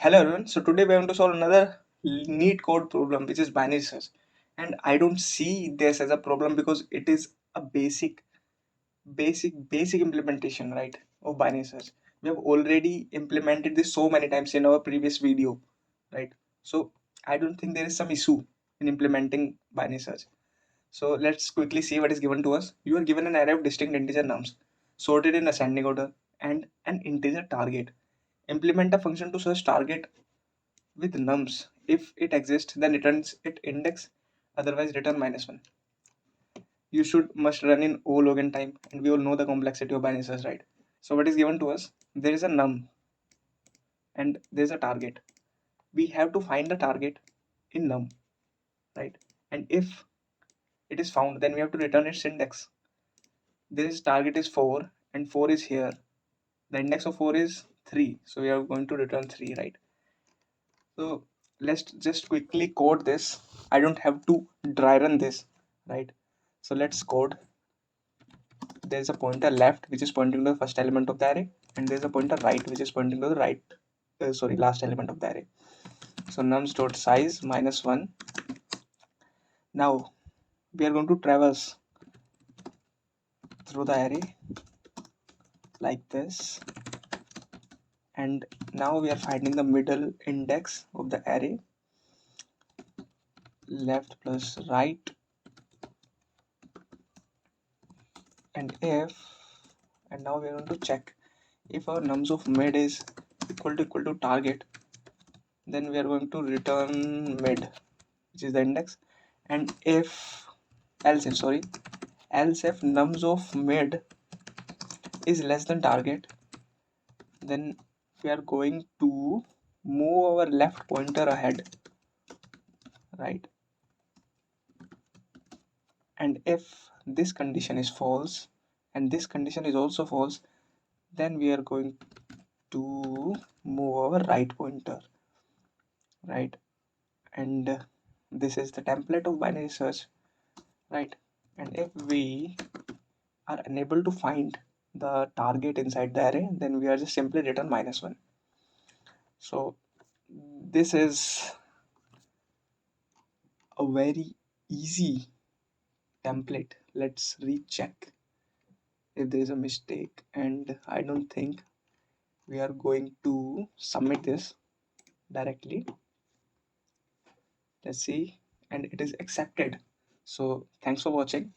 Hello everyone. So today we're going to solve another neat code problem, which is binary search. And I don't see this as a problem because it is a basic implementation, right, of binary search. We have already implemented this so many times in our previous video, right? So I don't think there is some issue in implementing binary search. So let's quickly see what is given to us. You are given an array of distinct integer nums sorted in ascending order and an integer target. Implement a function to search target with nums. If it exists, then returns it index, otherwise return -1. You should must run in O log n time, and we all know the complexity of binary search, right? So what is given to us? There is a num and there is a target. We have to find the target in num, right? And if it is found, then we have to return its index. This target is 4 and 4 is here. The index of 4 is 3, so we are going to return 3, right? So let's just quickly code this. I don't have to dry run this, right? So let's code. There's a pointer left which is pointing to the first element of the array, and there's a pointer right which is pointing to the last element of the array. So nums dot size -1. Now we are going to traverse through the array like this, and now we are finding the middle index of the array, left plus right, and now we are going to check if our nums of mid is equal to target, then we are going to return mid, which is the index. And else if nums of mid is less than target, then we are going to move our left pointer ahead, right? And if this condition is false and this condition is also false, then we are going to move our right pointer, right? And this is the template of binary search, right? And if we are unable to find the target inside the array, then we are just simply return -1. So this is a very easy template. Let's recheck if there is a mistake, and I don't think we are going to submit this directly. Let's see, and it is accepted. So thanks for watching.